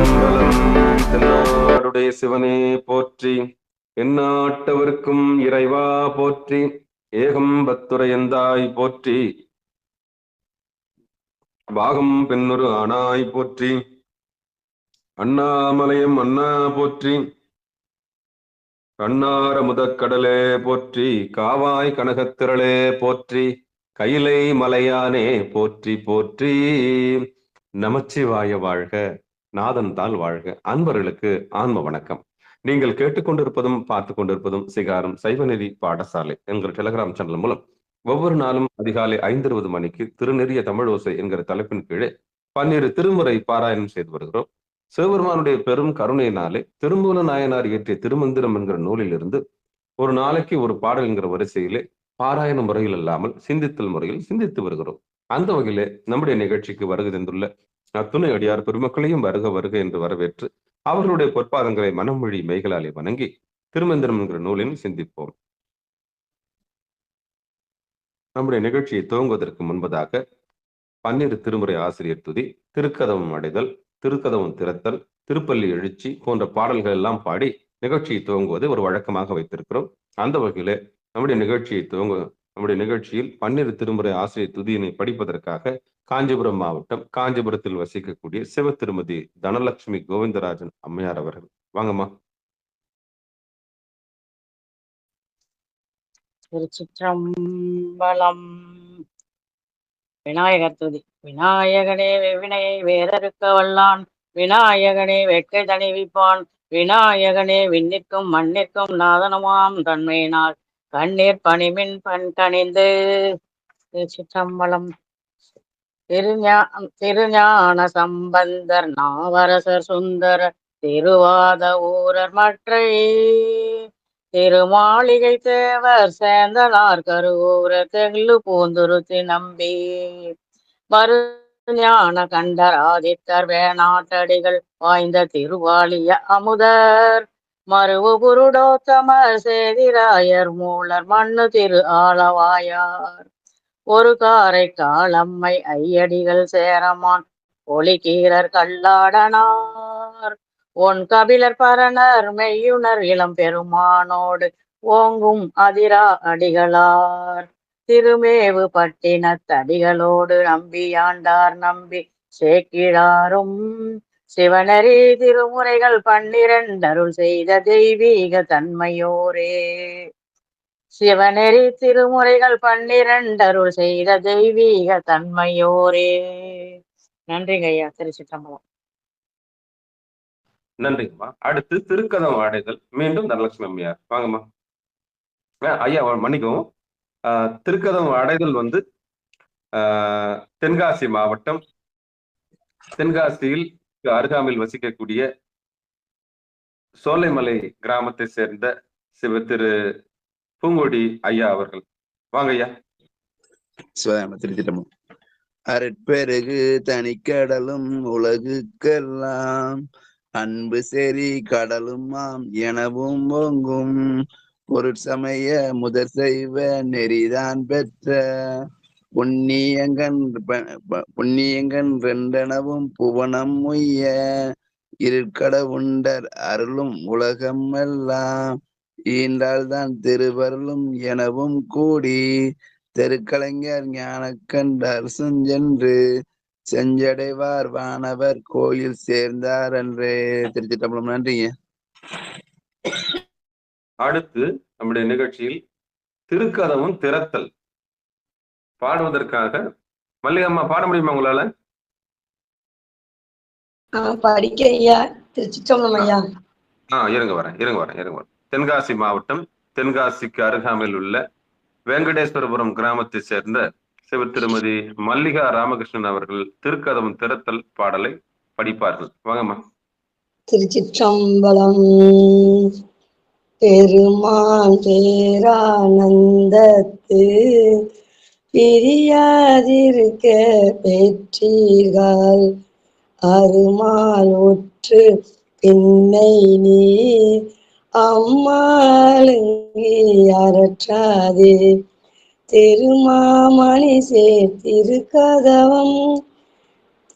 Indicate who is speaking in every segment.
Speaker 1: திருச்சிற்றம்பலம். தென்னாடுடைய சிவனே போற்றி, எந்நாட்டவர்க்கும் இறைவா போற்றி, ஏகம்பத்துரையந்தாய் போற்றி, பாகம் பெண்ணொரு ஆனாய் போற்றி, அண்ணாமலையம் அண்ணா போற்றி, கண்ணார முதற்கடலே போற்றி, காவாய் கனகத்திரளே போற்றி, கைலை மலையானே போற்றி போற்றி. நமச்சிவாய வாழ்க, நாதன் தாள் வாழ்க. அன்பர்களுக்கு ஆன்ம வணக்கம். நீங்கள் கேட்டுக்கொண்டிருப்பதும் பார்த்து கொண்டிருப்பதும் சிகாரம் சைவநெறி பாடசாலை என்கிற டெலிகிராம் சேனல் மூலம் ஒவ்வொரு நாளும் அதிகாலை 5:20 மணிக்கு திருநெறிய தமிழோசை என்கிற தலைப்பின் கீழே 12 திருமுறை பாராயணம் செய்து வருகிறோம். சிவபெருமானுடைய பெரும் கருணையினாலே திருமூல நாயனார் இயற்றிய திருமந்திரம் என்கிற நூலில் இருந்து ஒரு நாளைக்கு ஒரு பாடல் என்கிற வரிசையிலே பாராயண முறையில் இல்லாமல் சிந்தித்தல் முறையில் சிந்தித்து வருகிறோம். அந்த வகையிலே நம்முடைய நிகழ்ச்சிக்கு வருகை தந்துள்ள அத்துணை அடியார் பெருமக்களையும் வருக வருக என்று வரவேற்று அவர்களுடைய பொற்பாதங்களை மனமொழி மெய்களாலே வணங்கி திருமந்திரம் என்கிற நூலில் சிந்திப்போம். நம்முடைய நிகழ்ச்சியை துவங்குவதற்கு முன்பதாக 12 திருமுறை ஆசிரியர் துதி, திருக்கதவம் அடைதல், திருக்கதவம் திறத்தல், திருப்பள்ளி எழுச்சி போன்ற பாடல்கள் எல்லாம் பாடி நிகழ்ச்சியை துவங்குவது ஒரு வழக்கமாக வைத்திருக்கிறோம். அந்த வகையில நம்முடைய நிகழ்ச்சியில் 12 திருமுறை ஆசிரியர் துதியினை படிப்பதற்காக காஞ்சிபுரம் மாவட்டம் காஞ்சிபுரத்தில் வசிக்கக்கூடிய சிவ திருமதி தனலட்சுமி கோவிந்தராஜன் அம்மையார் அவர்கள். வாங்கம்மா.
Speaker 2: திருச்சிற்றம்பலம். விநாயகர் துதி. விநாயகனே வெவ்வினையை வேறறுக்க வல்லான், விநாயகனே வெட்கை தணிவிப்பான், விநாயகனே விண்ணிற்கும் மண்ணிற்கும் நாதனமாம் தன்மையினால் கண்ணீர் பணிமின் பண் கணிந்து. திருச்சிற்றம்பலம். திருஞான சம்பந்தர் நாவரசர் சுந்தர திருவாத ஊரர் மற்றை திருமாளிகை தேவர் சேந்தனார் கருவூரர் தெள்ளு பூந்துருத்தி நம்பி மருஞான கண்டர் ஆதித்தர் வேணாட்டடிகள் வாய்ந்த திருவாளிய அமுதர் மருவு புருடோத்தமர் சேதிராயர் மூலர் மண்ணு திரு ஆளவாயார் ஒரு காரை காலம்மை ஐயடிகள் சேரமான் ஒளிகீரர் கல்லாடனார் ஒன் கபிலர் பரணர் மெய்யுணர் இளம் பெருமானோடு ஓங்கும் அதிரா அடிகளார் திருமேவு பட்டினத்தடிகளோடு நம்பியாண்டார் நம்பி சேக்கிழாரும் சிவனரி திருமுறைகள் 12 அருள் செய்த தெய்வீக தன்மையோரே. சிவனெறி திருமுறைகள் 12 அருள் செய்த தெய்வீக தன்மையோரே. நன்றிங்க ஐயா. திருச்சிற்றம்பலம்.
Speaker 1: நன்றிங்கம்மா. அடுத்து திருக்கதம் அடைதல், மீண்டும் தனலட்சுமி அம்மையார். வாங்கம்மா. ஐயா மன்னிக்கவும். திருக்கதம் அடைதல் தென்காசி மாவட்டம், தென்காசியில் அருகாமையில் வசிக்கக்கூடிய சோலைமலை கிராமத்தை சேர்ந்த சிவ திரு பூங்கொடி ஐயா அவர்கள். வாங்க ஐயா.
Speaker 3: திருச்சிட்டமும். அருட்பெருகு தனிக்கடலும் உலகுக்கெல்லாம் அன்பு செறி கடலும் ஆம் எனவும் ஓங்கும் பொருட்சமய முதற் செய்வ நெறிதான் பெற்ற புண்ணியங்கன் ரெண்டனவும் புவனம் உய்ய இருட்கட உண்டர் அருளும் உலகம் எல்லாம் ஈண்டால்தான் திருவருளும் எனவும் கூடி தெருக்கலைஞர் ஞானக்கண்டர் சென்று செஞ்சடைவார் வானவர் கோயில் சேர்ந்தார் என்றே. திருச்சிட்டம்பலம். நன்றிங்க.
Speaker 1: அடுத்து நம்முடைய நிகழ்ச்சியில் திருக்கதவும் திறத்தல் பாடுவதற்காக மல்லிகம்மா பாட முடியுமா உங்களால?
Speaker 4: படிக்க ஐயா. திருச்சிற்றம்பலம் ஐயா.
Speaker 1: இருங்க வரேன். தென்காசி மாவட்டம், தென்காசிக்கு அருகாமையில் உள்ள வெங்கடேஸ்வரபுரம் கிராமத்தை சேர்ந்த சிவ திருமதி மல்லிகா ராமகிருஷ்ணன் அவர்கள் திருக்கதவும் திறத்தல் பாடலை படிப்பார்கள். வாங்கம்மா.
Speaker 4: திருச்சிற்றம்பலம். பெருமான் பேரானந்தத்து பிரியாதிருக்க பெற்றீர்கள் அருமால் உற்று பின்னை நீ அம்மாளுங்கி அரற்றாதே திருமாமணி திருக்கதவம்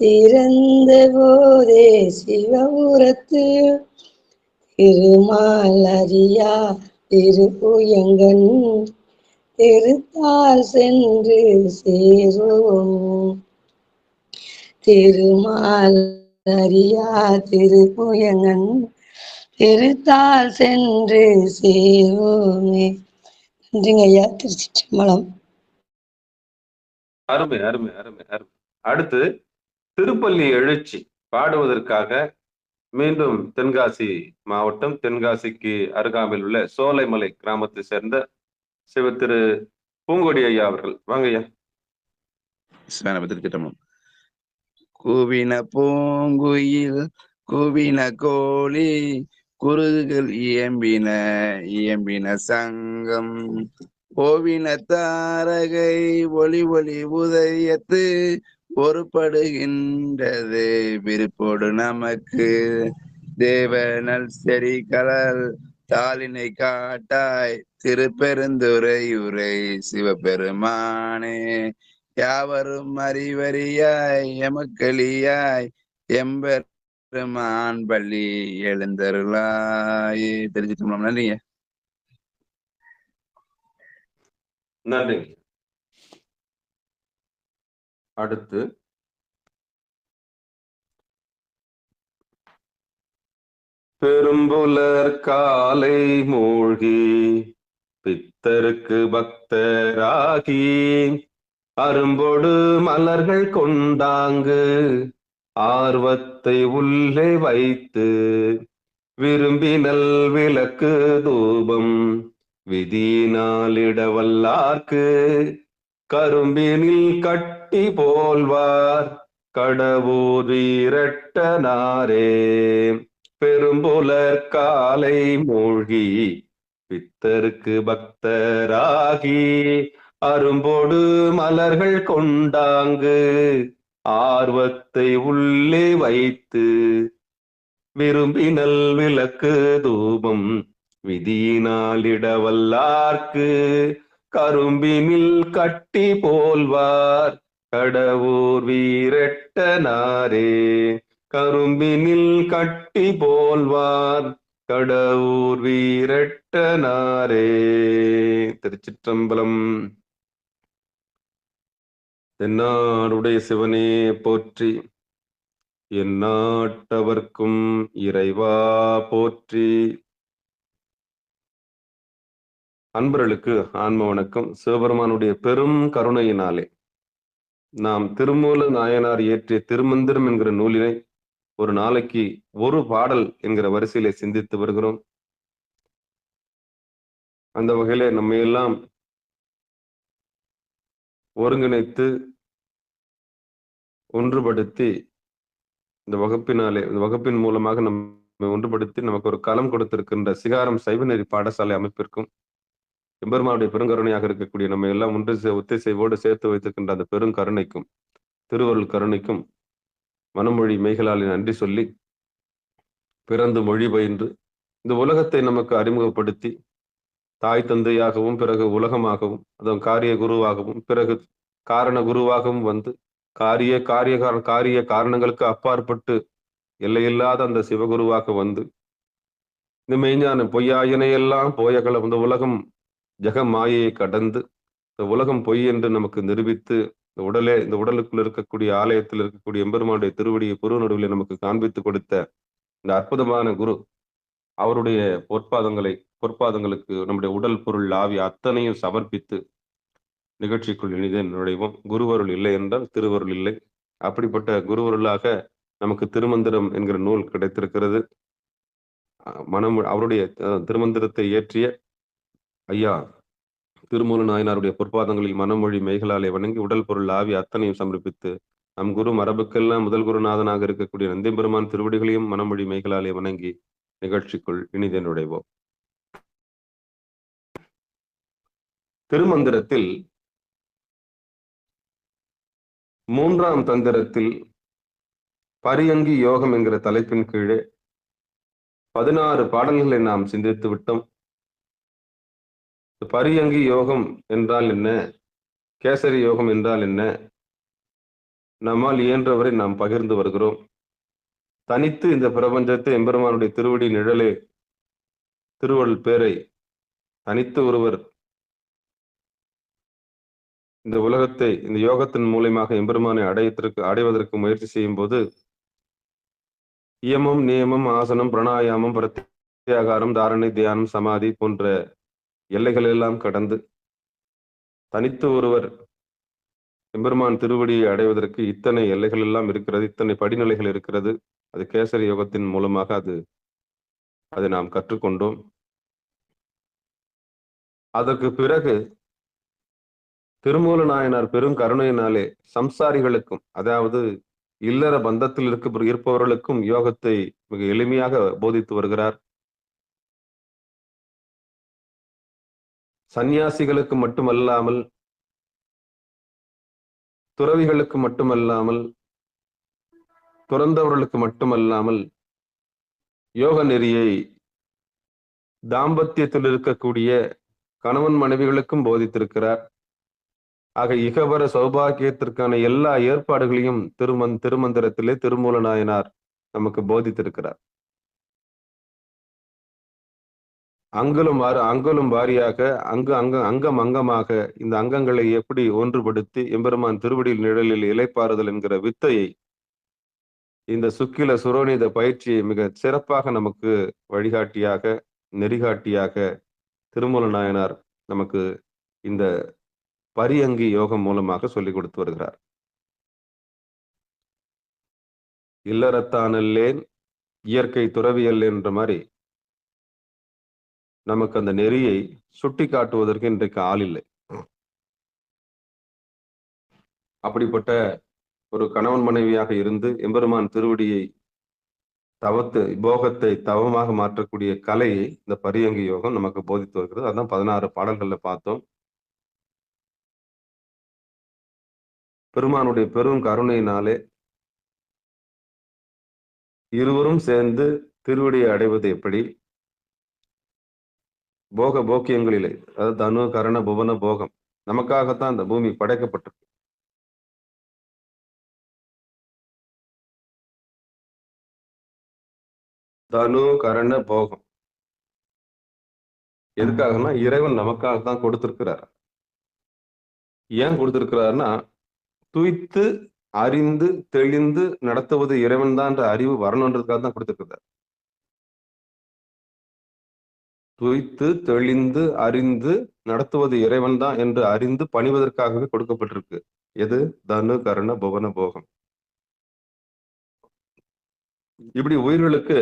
Speaker 4: திறந்த போதே சிவபுரத்து திருமால் அறியா திருப்புயங்கன் திருத்தால் சென்று சேரும். திருமால் அறியா திருப்புயங்கன் திருத்தால் சென்று சேருமே. நன்றிங்க ஐயா. திருச்சிற்றம்பலம்.
Speaker 1: அருமை அருமை அருமை அருமை. அடுத்து திருப்பள்ளி எழுச்சி பாடுவதற்காக மீண்டும் தென்காசி மாவட்டம், தென்காசிக்கு அருகாமையில் உள்ள சோலைமலை கிராமத்தை சேர்ந்த சிவ திரு பூங்கொடி ஐயா அவர்கள். வாங்க ஐயா.
Speaker 3: திருச்சிற்றம்பலம். கூவின பூங்குயில் கூவின கோழி குருகுகள் இயம்பின இயம்பின சங்கம் ஓவின தாரகை ஒளி ஒளி உதயத்து பொறுப்படுகின்றது விருப்போடு நமக்கு தேவனல் செறி கலல் தாளினை காட்டாய் திருப்பெருந்துறையுரை சிவபெருமானே யாவரும் அறிவறியாய் எமக்களியாய் எம்பெருமான் பள்ளி எழுந்தருளாய். தெரிஞ்சுட்டோம். நன்றிங்க.
Speaker 1: நன்றிங்க. அடுத்து பெரும்புலர் காலை மூழ்கி பித்தருக்கு பக்தராகி அரும்பொடு மலர்கள் கொண்டாங்கு ஆர்வத்தை உள்ளே வைத்து விரும்பினல் விளக்கு தூபம் விதியினாலிடவல்லார்க்கு கரும்பினில் கட்டி போல்வார் கடவுர் வீரட்டனாரே. பெரும்புலர் காலை மூழ்கி பித்தருக்கு பக்தராகி அரும்பொடு மலர்கள் கொண்டாங்கு ஆர்வத்தை உள்ளே வைத்து விரும்பினல் விளக்கு தூபம் விதியினாலிடவல்லார்க்கு கரும்பினில் கட்டி போல்வார் கடவுர் வீரட்டனாரே. கரும்பினில் கட்டி போல்வார் கடவுர் வீரட்டனாரே. திருச்சிற்றம்பலம். தென்னாடுடைய சிவனே போற்றி, எந்நாட்டவர்க்கும் இறைவா போற்றி. அன்பர்களுக்கு ஆன்ம வணக்கம். சிவபெருமானுடைய பெரும் கருணையினாலே நாம் திருமூல நாயனார் இயற்றிய திருமந்திரம் என்கிற நூலினை ஒரு நாளைக்கு ஒரு பாடல் என்கிற வரிசையிலே சிந்தித்து வருகிறோம். அந்த வகையிலே நம்ம எல்லாம் ஒருங்கிணைத்து ஒன்றுபடுத்தி இந்த வகுப்பின் மூலமாக நம்ம ஒன்றுபடுத்தி நமக்கு ஒரு களம் கொடுத்திருக்கின்ற சிகாரம் சைவநெறி பாடசாலை அமைப்பிற்கும் எம்பெருமானுடைய பெருங்கருணையாக இருக்கக்கூடிய நம்ம எல்லாம் ஒத்திசைவோடு சேர்த்து வைத்திருக்கின்ற அந்த பெருங்கருணைக்கும் திருவருள் கருணைக்கும் மனமொழி மெய்களாலே நன்றி சொல்லி, பிறந்து மொழி பயின்று இந்த உலகத்தை நமக்கு அறிமுகப்படுத்தி தாய் தந்தையாகவும் பிறகு உலகமாகவும் அதன் காரிய குருவாகவும் பிறகு காரண குருவாகவும் வந்து காரிய காரணங்களுக்கு அப்பாற்பட்டு எல்லையில்லாத அந்த சிவகுருவாக வந்து இந்த மெய்ஞான பொய்யாயினையெல்லாம் போயகல இந்த உலகம் ஜெக மாயையை கடந்து இந்த உலகம் பொய் என்று நமக்கு நிரூபித்து இந்த உடலுக்குள் இருக்கக்கூடிய ஆலயத்தில் இருக்கக்கூடிய எம்பெருமானுடைய திருவடியை புரு நடுவில் நமக்கு காண்பித்து கொடுத்த இந்த அற்புதமான குரு அவருடைய பொற்பாதங்களுக்கு நம்முடைய உடல் பொருள் ஆவி அத்தனையும் சமர்ப்பித்து நிகழ்ச்சிக்குள் இனிதே நுழைவோம். குருவருள் இல்லை என்றால் திருவருள் இல்லை. அப்படிப்பட்ட குருவருளாக நமக்கு திருமந்திரம் என்கிற நூல் கிடைத்திருக்கிறது. அவருடைய திருமந்திரத்தை இயற்றிய ஐயா திருமூல நாயனாருடைய பொற்பாதங்களில் மனமொழி மெய்களாலே வணங்கி உடல் பொருள் ஆவி அத்தனையும் சமர்ப்பித்து நம் குரு மரபுக்கெல்லாம் முதல் குருநாதனாக இருக்கக்கூடிய நந்திபெருமான் திருவடிகளையும் மனமொழி மெய்களாலே வணங்கி நிகழ்ச்சிக்குள் இனிதே நுழைவோம். திருமந்திரத்தில் 3ஆம் தந்திரத்தில் பரியங்கி யோகம் என்கிற தலைப்பின் கீழே 16 பாடல்களை நாம் சிந்தித்து விட்டோம். பரியங்கி யோகம் என்றால் என்ன, கேசரி யோகம் என்றால் என்ன, நம்மால் இயன்றவரை நாம் பகிர்ந்து வருகிறோம். தனித்து இந்த பிரபஞ்சத்தை எம்பெருமானுடைய திருவடி நிழலே, திருவருள் பேரை தனித்து ஒருவர் இந்த உலகத்தை இந்த யோகத்தின் மூலமாக எம்பெருமானை அடைவதற்கு முயற்சி செய்யும் போது இயமம், நியமம், ஆசனம், பிராணாயாமம், பிரத்யாகாரம், தாரணை, தியானம், சமாதி போன்ற எல்லைகள் எல்லாம் கடந்து தனித்து ஒருவர் எம்பெருமான் திருவடியை அடைவதற்கு இத்தனை எல்லைகள் எல்லாம் இருக்கிறது, இத்தனை படிநிலைகள் இருக்கிறது. அது கேசரி யோகத்தின் மூலமாக அதை நாம் கற்றுக்கொண்டோம். அதற்கு பிறகு திருமூல நாயனார் பெரும் கருணையினாலே சம்சாரிகளுக்கும், அதாவது இல்லற பந்தத்தில் இருப்பவர்களுக்கும் யோகத்தை மிக எளிமையாக போதித்து வருகிறார். சந்நியாசிகளுக்கு மட்டுமல்லாமல், துறவிகளுக்கு மட்டுமல்லாமல், துறந்தவர்களுக்கு மட்டுமல்லாமல் யோக நெறியை தாம்பத்தியத்தில் இருக்கக்கூடிய கணவன் மனைவிகளுக்கும் போதித்திருக்கிறார். ஆக இகவர சௌபாகியத்திற்கான எல்லா ஏற்பாடுகளையும் திருமந்திரத்திலே திருமூல நாயனார் நமக்கு போதித்திருக்கிறார். அங்கலும் வாரியாக அங்கமாக இந்த அங்கங்களை எப்படி ஒன்றுபடுத்தி எம்பெருமான் திருவடியில் நிழலில் இலைப்பாறுதல் என்கிற வித்தையை, இந்த சுக்கில சுரோனித பயிற்சியை மிக சிறப்பாக நமக்கு வழிகாட்டியாக, நெறிகாட்டியாக திருமூல நாயனார் நமக்கு இந்த பரியங்கி யோகம் மூலமாக சொல்லிக் கொடுத்து வருகிறார். இல்லறத்தானல்லேன் இயற்கை துறவியல் என்ற மாதிரி நமக்கு அந்த நெறியை சுட்டி காட்டுவதற்கு இன்றைக்கு ஆள் இல்லை. அப்படிப்பட்ட ஒரு கணவன் மனைவியாக இருந்து எம்பெருமான் திருவடியை போகத்தை தவமாக மாற்றக்கூடிய கலையை இந்த பரியங்கி யோகம் நமக்கு போதித்து வருகிறது. அதான் 16 பாடல்கள்ல பார்த்தோம். பெருமானுடைய பெரும் கருணையினாலே இருவரும் சேர்ந்து திருவடியை அடைவது எப்படி, போக்கியங்களிலே, அதாவது தனு கரண புவன போகம், நமக்காகத்தான் இந்த பூமி படைக்கப்பட்டிருக்கு. தனு கரண போகம் எதுக்காகனா இறைவன் நமக்காகத்தான் கொடுத்திருக்கிறார். ஏன் கொடுத்திருக்கிறாருன்னா, துய்த்து அறிந்து தெளிந்து நடத்துவது இறைவன் தான் என்ற அறிவு வரணுன்றதுக்காக தான் கொடுத்திருக்கிறார். துய்த்து தெளிந்து அறிந்து நடத்துவது இறைவன் தான் என்று அறிந்து பணிவதற்காகவே கொடுக்கப்பட்டிருக்கு. எது? தனு கரண புவன போகம். இப்படி உயிர்களுக்கு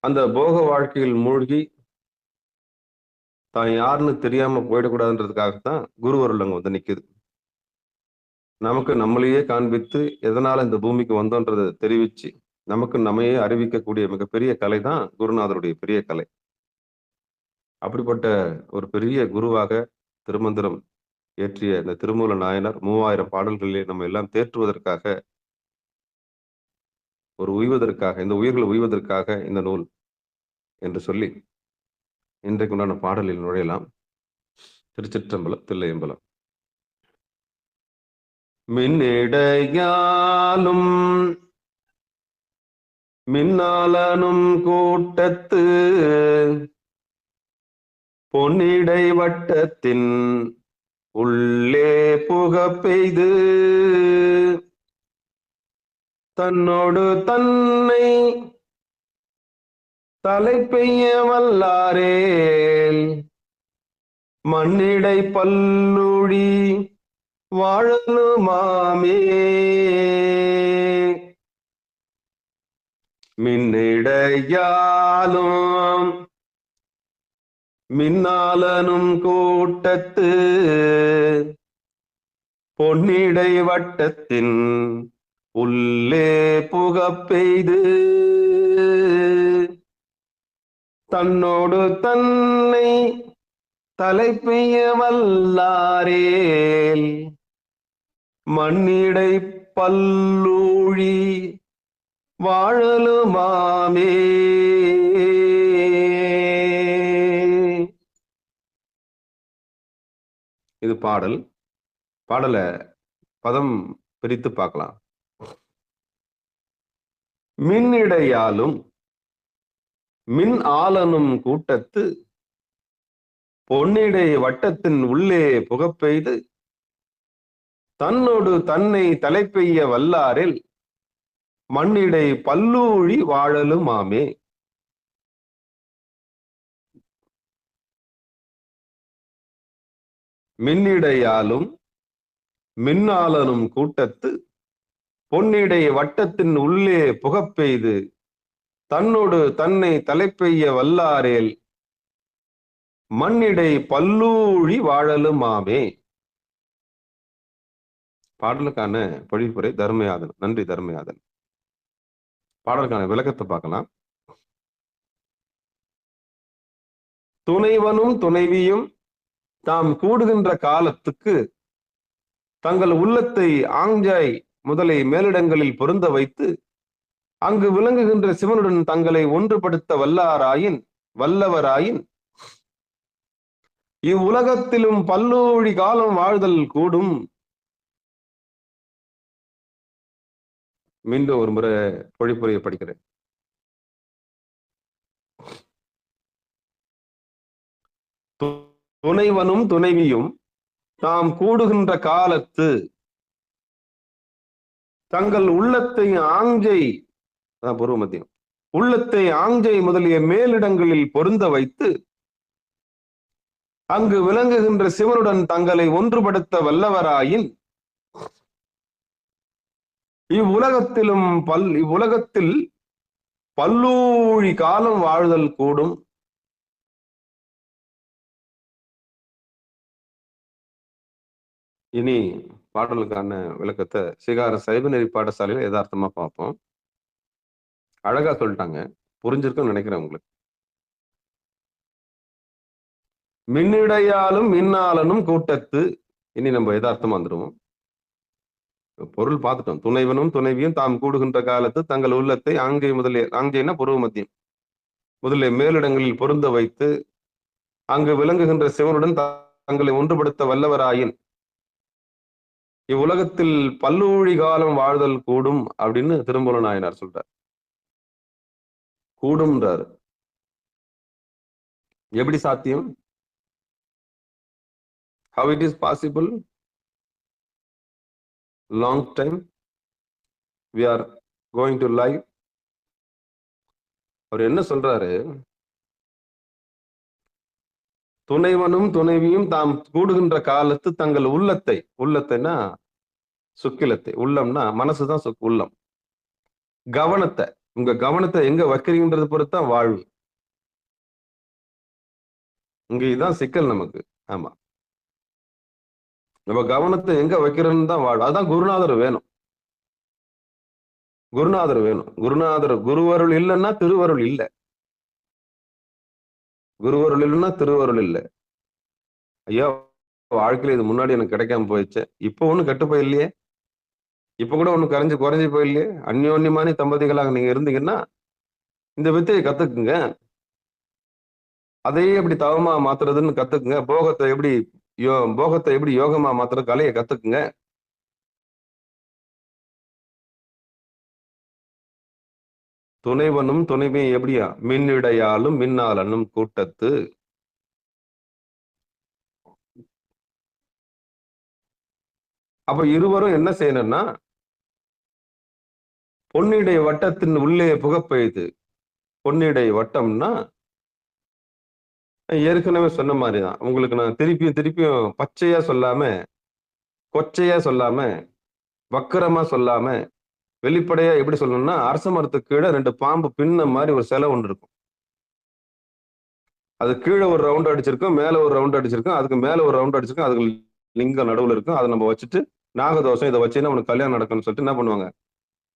Speaker 1: அந்த போக வாழ்க்கையில் மூழ்கி தான் யாருன்னு தெரியாம போயிடக்கூடாதுன்றதுக்காகத்தான் குருவருள் அங்க வந்து நிக்குது. நமக்கு நம்மளையே காண்பித்து எதனால இந்த பூமிக்கு வந்தோன்றதை தெரிவிச்சு நமக்கு நம்மையே அறிவிக்கக்கூடிய மிகப்பெரிய கலை தான் குருநாதருடைய பெரிய கலை. அப்படிப்பட்ட ஒரு பெரிய குருவாக திருமந்திரம் ஏற்றிய இந்த திருமூல நாயனார் 3000 பாடல்களிலே நம்ம எல்லாம் தேற்றுவதற்காக, இந்த உயிர்கள் உய்வதற்காக இந்த நூல் என்று சொல்லி இன்றைக்கு உண்டான பாடலில் நுழையலாம். திருச்சிற்றம்பலம், தில்லையம்பலம். மின்னிடையாலும் மின்னாலனும் கூட்டத்து பொன்னிடை வட்டத்தின் உள்ளே புக பெய்து தன்னோடு தன்னை தலை பெய்ய வல்லாரேல் மண்ணிடை பல்லுழி வாழலுமாமே. மின்னிடையாலும் மின்னாலனும் கூட்டத்து பொன்னிடை வட்டத்தின் உள்ளே புக பெய்து தன்னோடு தன்னை தலை பெய்ய வல்லாரேல் மண்ணிடை பல்லூழி வாழலுமாமே. இது பாடலை பதம் பிரித்து பார்க்கலாம். மின்னிடையாலும் மின் ஆலனும் கூட்டத்து பொன்னிடை வட்டத்தின் உள்ளே புகப்பெய்து தன்னோடு தன்னை தலைப்பெய்ய வல்லாரில் மண்ணிடை பல்லூழி வாழலுமாமே. மின்னிடையாலும் மின்னாலனும் கூட்டத்து பொன்னிடை வட்டத்தின் உள்ளே புகப்பெய்து தன்னோடு தன்னை தலைப்பெய்ய வல்லாரேல் மண்ணிடை பல்லூழி வாழலுமாமே. பாடலுக்கான பொழிப்புரை தர்மயாதன். நன்றி தர்மயாதன். பாடலுக்கான விளக்கத்தை பார்க்கலாம். துணைவனும் துணைவியும் தாம் கூடுகின்ற காலத்துக்கு தங்கள் உள்ளத்தை ஆஞ்சாய் முதலை மேலிடங்களில் பொருந்த வைத்து அங்கு விளங்குகின்ற சிவனுடன் தங்களை ஒன்றுபடுத்த வல்லவராயின் இவ்வுலகத்திலும் பல்லூழி காலம் வாழ்தல் கூடும். மீண்டும் ஒரு முறை பொழிப்புரையை படிக்கிறேன். துணைவனும் துணைவியும் தாம் கூடுகின்ற காலத்து தங்கள் உள்ளத்தை ஆஞ்சை பூர்வ மத்தியம் உள்ளத்தை ஆஞ்சை முதலிய மேலிடங்களில் பொருந்த வைத்து அங்கு விளங்குகின்ற சிவனுடன் தங்களை ஒன்றுபடுத்த வல்லவராயின் இவ்வுலகத்தில் பல்லூழி காலம் வாழ்தல் கூடும். இனி பாடலுக்கான விளக்கத்தை சிகார சைவ நெறி பாடசாலையில யதார்த்தமா பார்ப்போம். அழகா சொல்லிட்டாங்க, புரிஞ்சிருக்குன்னு நினைக்கிறேன் உங்களுக்கு. மின்னிடையாலும் மின்னாலனும் கூட்டத்து. இனி நம்ம யதார்த்தமா வந்துடுவோம். பொருள் பார்த்துட்டோம். துணைவனும் துணைவியும் தாம் கூடுகின்ற காலத்து தங்கள் உள்ளத்தை ஆங்கைனா பூர்வ மத்தியம் முதலே மேலிடங்களில் பொருந்த வைத்து அங்கு விளங்குகின்ற சிவனுடன் தங்களை ஒன்றுபடுத்த வல்லவராயின் இவ்வுலகத்தில் பல்லூழி காலம் வாழ்தல் கூடும் அப்படின்னு திருமூல நாயனார் சொல்றார். கூடும்ன்றாரு. எப்படி சாத்தியம்? How it is possible? Long time we are going to live. அவர் என்ன சொல்றாரு? துணைவனும் துணைவியும் தாம் கூடுகின்ற காலத்து தங்கள் உள்ளத்தைன்னா சுக்கிலத்தை, உள்ளம்னா மனசுதான் உள்ளம். கவனத்தை, உங்க கவனத்தை எங்க வைக்கிறீங்கன்றது பொறுத்தான் வாழ்வு. இங்க இதுதான் சிக்கல் நமக்கு. ஆமா, நம்ம கவனத்தை எங்க வைக்கிறோம்னு தான் வாழ்வு. அதுதான் குருநாதர் வேணும். குருவருள் இல்லைன்னா திருவருள் இல்லை. குருவருள் இல்லைன்னா திருவருள் இல்லை. ஐயா, வாழ்க்கையில இது முன்னாடி எனக்கு கிடைக்காம போயிடுச்சு, இப்ப ஒண்ணு கெட்டு போயில்லையே, இப்ப கூட ஒண்ணு குறைஞ்சு போயில்லையே. அந்யோன்யமான தம்பதிகளாக நீங்க இருந்தீங்கன்னா இந்த வித்தையை கத்துக்குங்க. அதையே எப்படி தவமா மாத்துறதுன்னு கத்துக்குங்க. போகத்தை எப்படி யோகமா மாத்துற கலையை கத்துக்குங்க. துணைவனும் துணைவியும் எப்படியா? மின்னிடையாலும் மின்னாலனும் கூட்டத்து. அப்ப இருவரும் என்ன செய்யணும்னா பொன்னிடை வட்டத்தின் உள்ளே புகப்பெய்து. பொன்னிடை வட்டம்னா ஏற்கனவே சொன்ன மாதிரிதான். உங்களுக்கு நான் திருப்பியும் பச்சையா சொல்லாம, கொச்சையா சொல்லாம, வக்கரமா சொல்லாம, வெளிப்படையா எப்படி சொல்லணும்னா, அரச மரத்துக்கு கீழே 2 பாம்பு பின்ன மாதிரி ஒரு சிலை ஒன்று இருக்கும். அது கீழே ஒரு ரவுண்ட் அடிச்சிருக்கும், மேல ஒரு ரவுண்ட் அடிச்சிருக்கும், அதுக்கு மேல ஒரு ரவுண்ட் அடிச்சிருக்கும், அதுக்கு லிங்கம் நடுவுல இருக்கும். அதை நம்ம வச்சுட்டு நாகதோஷம் இதை வச்சுன்னா உனக்கு கல்யாணம் நடக்கும்னு சொல்லிட்டு என்ன பண்ணுவாங்க?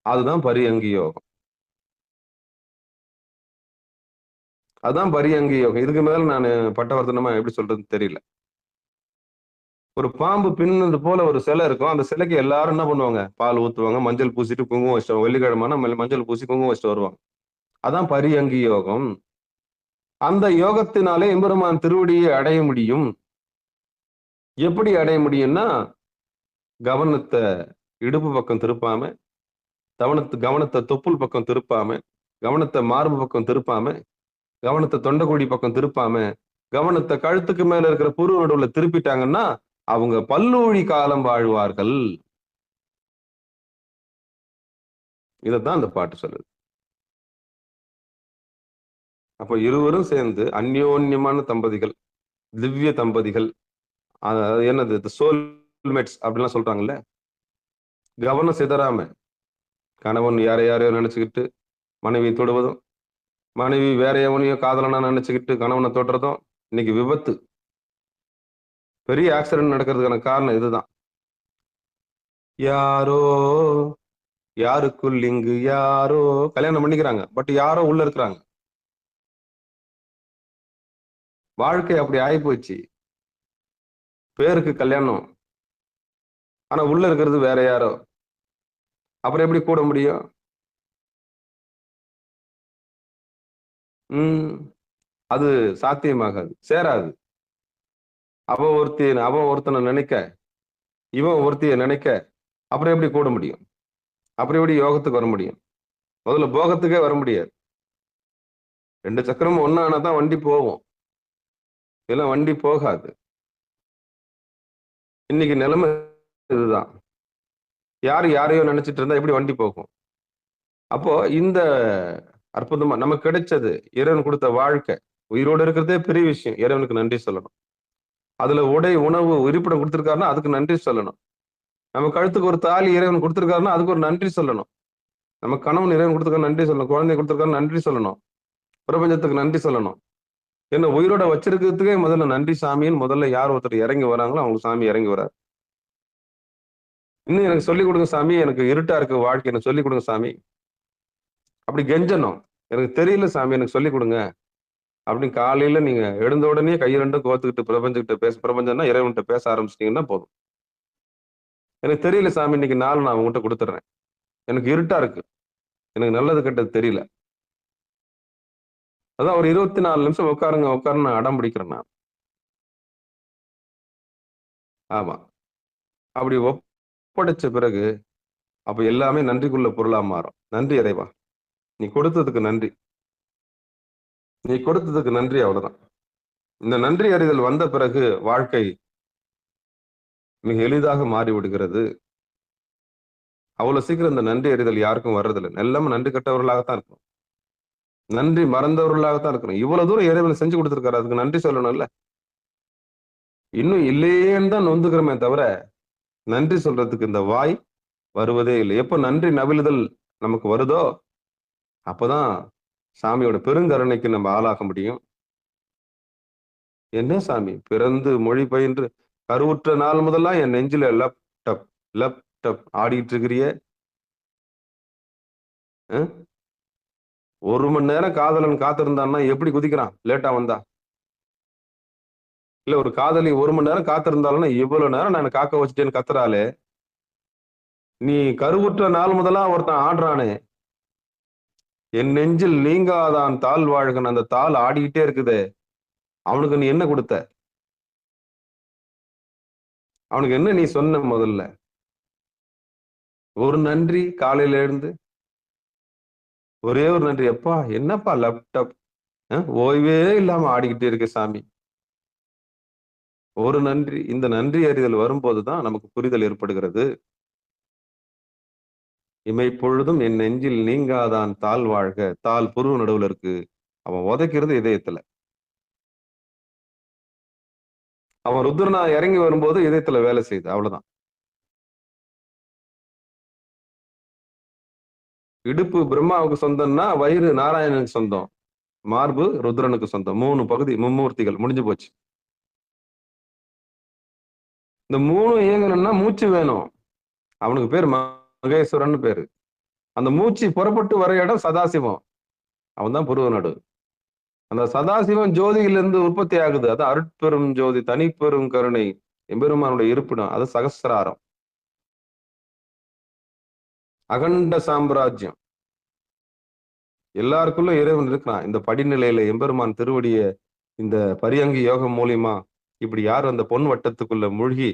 Speaker 1: அதுதான் பரியங்கி யோகம். அதுதான் பரியங்கி யோகம். இதுக்கு மேல நான் பட்டவர்த்தனமா எப்படி சொல்றதுன்னு தெரியல. ஒரு பாம்பு பின்னது போல ஒரு சிலை இருக்கும். அந்த சிலைக்கு எல்லாரும் என்ன பண்ணுவாங்க? பால் ஊத்துவாங்க, மஞ்சள் பூசிட்டு குங்குமம் வச்சுட்டு, வெள்ளிக்கிழமைனா மஞ்சள் பூசி குங்குமம் வச்சுட்டு வருவாங்க. அதான் பரியங்கி யோகம். அந்த யோகத்தினாலே எம்பெருமான் திருவடியை அடைய முடியும். எப்படி அடைய முடியும்னா, கவனத்தை இடுப்பு பக்கம் திருப்பாம, கவனத்தை தொப்புள் பக்கம் திருப்பாம, கவனத்தை மார்பு பக்கம் திருப்பாம, கவனத்தை தொண்டைக்குழி பக்கம் திருப்பாம, கவனத்தை கழுத்துக்கு மேல இருக்கிற புருவ நடுவுல திருப்பிட்டாங்கன்னா அவங்க பல்லூழி காலம் வாழ்வார்கள். இதைத்தான் அந்த பாட்டு சொல்லுது. அப்போ இருவரும் சேர்ந்து அந்யோன்யமான தம்பதிகள், திவ்ய தம்பதிகள், அதாவது என்னது சோல்மேட்ஸ் அப்படிலாம் சொல்றாங்கல்ல. கவனம் சிதறாம கணவன் யாரையோ நினைச்சுக்கிட்டு மனைவி தொடுவதும், மனைவி வேற எவனையோ காதலனா நினைச்சுக்கிட்டு கணவனை தொடுறதும் இன்னைக்கு விபத்து, பெரிய ஆக்சிடென்ட் நடக்கிறதுக்கான காரணம் இதுதான். யாரோ யாருக்குள் இங்கு யாரோ கல்யாணம் பண்ணிக்கிறாங்க, பட் யாரோ உள்ள இருக்கிறாங்க. வாழ்க்கை அப்படி ஆகி போச்சு. பேருக்கு கல்யாணம், ஆனா உள்ள இருக்கிறது வேற யாரோ. அப்புறம் எப்படி கூட முடியும்? அது சாத்தியமாகாது, சேராது. அவன் ஒருத்தனை நினைக்க, இவன் ஒருத்திய நினைக்க, அப்புறம் எப்படி கூட முடியும்? அப்புறம் எப்படி யோகத்துக்கு வர முடியும்? முதல்ல போகத்துக்கே வர முடியாது. 2 சக்கரமும் ஒன்னானதான் வண்டி போகும், இதெல்லாம் வண்டி போகாது. இன்னைக்கு நிலைமை இதுதான். யாரையோ நினைச்சிட்டு இருந்தா எப்படி வண்டி போகும்? அப்போ இந்த அற்புதமா நமக்கு கிடைச்சது, இறைவன் கொடுத்த வாழ்க்கை, உயிரோடு இருக்கிறதே பெரிய விஷயம். இறைவனுக்கு நன்றி சொல்லணும். அதுல உடை, உணவு, இருப்பிடம் கொடுத்திருக்காருன்னா அதுக்கு நன்றி சொல்லணும். நம்ம கழுத்துக்கு ஒரு தாலி இறைவன் கொடுத்திருக்காருன்னா அதுக்கு ஒரு நன்றி சொல்லணும். நம்ம கணவன் இறைவன் கொடுத்திருக்காரு நன்றி சொல்லணும். குழந்தை கொடுத்திருக்காரு நன்றி சொல்லணும். பிரபஞ்சத்துக்கு நன்றி சொல்லணும். என்ன உயிரோட வச்சிருக்கிறதுக்கே முதல்ல நன்றி சாமின்னு முதல்ல யார் ஒருத்தர் இறங்கி வராங்களோ அவங்க சாமி இறங்கி வரார். இன்னும் எனக்கு சொல்லிக் கொடுங்க சாமி, எனக்கு இருட்டா இருக்கு வாழ்க்கை, எனக்கு சொல்லிக் கொடுங்க சாமி அப்படி கெஞ்சணும். எனக்கு தெரியல சாமி, எனக்கு சொல்லிக் கொடுங்க அப்படின்னு காலையில நீங்க எழுந்த உடனே கையை ரெண்டும் கோத்துக்கிட்டு பிரபஞ்சம்னா இறைவன்கிட்ட பேச ஆரம்பிச்சிட்டீங்கன்னா போதும். எனக்கு தெரியல சாமி, இன்னைக்கு நாள் நான் உங்ககிட்ட கொடுத்துட்றேன், எனக்கு இருட்டா இருக்கு, எனக்கு நல்லது கெட்டது தெரியல. அதான் ஒரு 24 நிமிஷம் உட்காருங்க நான் அடம் பிடிக்கிறேன் நான். ஆமா, அப்படி ஒப்படைச்ச பிறகு அப்ப எல்லாமே நன்றிக்குள்ள பொருளா மாறும். நன்றி இறைவா, நீ கொடுத்ததுக்கு நன்றி, நீ கொடுத்ததுக்கு நன்றி, அவ்வளவுதான். இந்த நன்றி அறிதல் வந்த பிறகு வாழ்க்கை மிக எளிதாக மாறி விடுகிறது. அவ்வளவு சீக்கிரம் இந்த நன்றி அறிதல் யாருக்கும் வர்றதில்லை. எல்லாமே நன்றி கட்டவர்களாகத்தான் இருக்கும், நன்றி மறந்தவர்களாகத்தான் இருக்கணும். இவ்வளவு தூரம் இறைவன் செஞ்சு கொடுத்திருக்காரு, அதுக்கு நன்றி சொல்லணும்ல. இன்னும் இல்லையேன்னு தான் நொந்துக்கிறோமே தவிர நன்றி சொல்றதுக்கு இந்த வாய் வருவதே இல்லை. எப்ப நன்றி நவிழுதல் நமக்கு வருதோ அப்பதான் சாமியோட பெருங்கருணைக்கு நம்ம ஆளாக முடியும். என்ன சாமி, பிறந்து மொழி பயின்று கருவுற்ற நாள் முதல்லாம் என் நெஞ்சில லப் ஆடிட்டு இருக்கிறிய. 1 மணி நேரம் காதலன் காத்திருந்தான்னா எப்படி குதிக்கிறான் லேட்டா வந்தா? இல்ல ஒரு காதலி 1 மணி நேரம் காத்திருந்தாலும் இவ்வளவு நேரம் நான் காக்க வச்சுட்டேன்னு கத்துறாளே, நீ கருவுற்ற நாள் முதலாம் ஒருத்தன் ஆடுறானே, என் நெஞ்சில் நீங்காதான் தாழ் வாழ்கன், அந்த தாள் ஆடிக்கிட்டே இருக்குதே, அவனுக்கு நீ என்ன கொடுத்த? அவனுக்கு என்ன நீ சொன்ன? முதல்ல ஒரு நன்றி. காலையில எழுந்து ஒரே ஒரு நன்றி, எப்பா என்னப்பா லேப்டாப் ஓய்வே இல்லாம ஆடிக்கிட்டே இருக்கு சாமி, ஒரு நன்றி. இந்த நன்றி அறிதல் வரும்போதுதான் நமக்கு புரிதல் ஏற்படுகிறது. இமை பொழுதும் என் நெஞ்சில் நீங்காதான் தாழ் வாழ்க, தாழ் புருவ நடுவுல இருக்கு, அவன் உதைக்கிறது இதயத்துல. அவன் ருத்ரனா இறங்கி வரும்போது இதயத்துல வேலை செய்யுது, அவ்வளவுதான். இடுப்பு பிரம்மாவுக்கு சொந்தம்னா வயிறு நாராயணனுக்கு சொந்தம், மார்பு ருத்ரனுக்கு சொந்தம். 3 பகுதி, மும்மூர்த்திகள், முடிஞ்சு போச்சு. இந்த 3 இயங்கணும்னா மூச்சு வேணும். அவனுக்கு பேர் மகேஸ்வரன் பேரு. அந்த மூச்சு புறப்பட்டு வர இடம் சதாசிவம், அவன் தான் புருவ நடு. அந்த சதாசிவம் ஜோதியிலிருந்து உற்பத்தி ஆகுது, அது அருட்பெரும் ஜோதி, தனிப்பெரும் கருணை, எம்பெருமானுடைய இருப்பிடம், அது சகஸ்ராரம், அகண்ட சாம்ராஜ்யம். எல்லாருக்குள்ள இறைவன் இருக்கிறான். இந்த படிநிலையில எம்பெருமான் திருவடிய இந்த பரியங்கி யோகம் மூலியமா இப்படி யார் அந்த பொன் வட்டத்துக்குள்ள மூழ்கி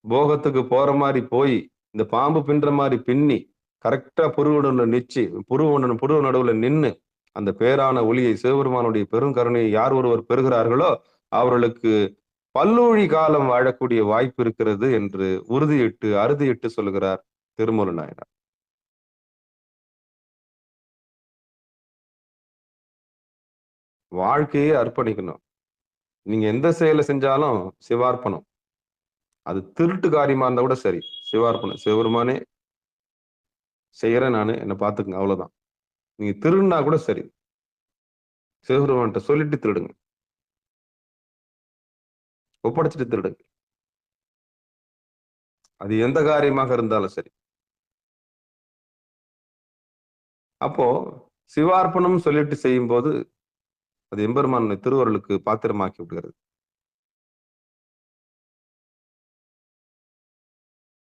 Speaker 1: போகத்துக்கு போற மாதிரி போய் இந்த பாம்பு பின்ற மாதிரி பின்னி கரெக்டா புருவ நடுவுல நின்னு அந்த பேரான ஒளியை சிவபெருமானுடைய பெருங்கருணையை யார் ஒருவர் பெறுகிறார்களோ அவர்களுக்கு பல்லூழி காலம் வாழக்கூடிய வாய்ப்பு இருக்கிறது என்று அறுதியிட்டு சொல்லுகிறார் திருமூல நாயனார். வாழ்க்கையே அர்ப்பணிக்கணும். நீங்க எந்த செயலை செஞ்சாலும் சிவார்ப்பணம். அது திருட்டு காரியமா இருந்தா கூட சரி, சிவார்ப்பணம். சிவபெருமானே செய்யறேன் நானு, என்னை பாத்துக்குங்க, அவ்வளவுதான். நீங்க திருடுனா கூட சரி, சிவபெருமான்கிட்ட சொல்லிட்டு திருடுங்க, ஒப்படைச்சிட்டு திருடுங்க. அது எந்த காரியமாக இருந்தாலும் சரி. அப்போ சிவார்ப்பணம் சொல்லிட்டு செய்யும் போது அது எம்பெருமான் திருவருளுக்கு பாத்திரமாக்கி விடுகிறது.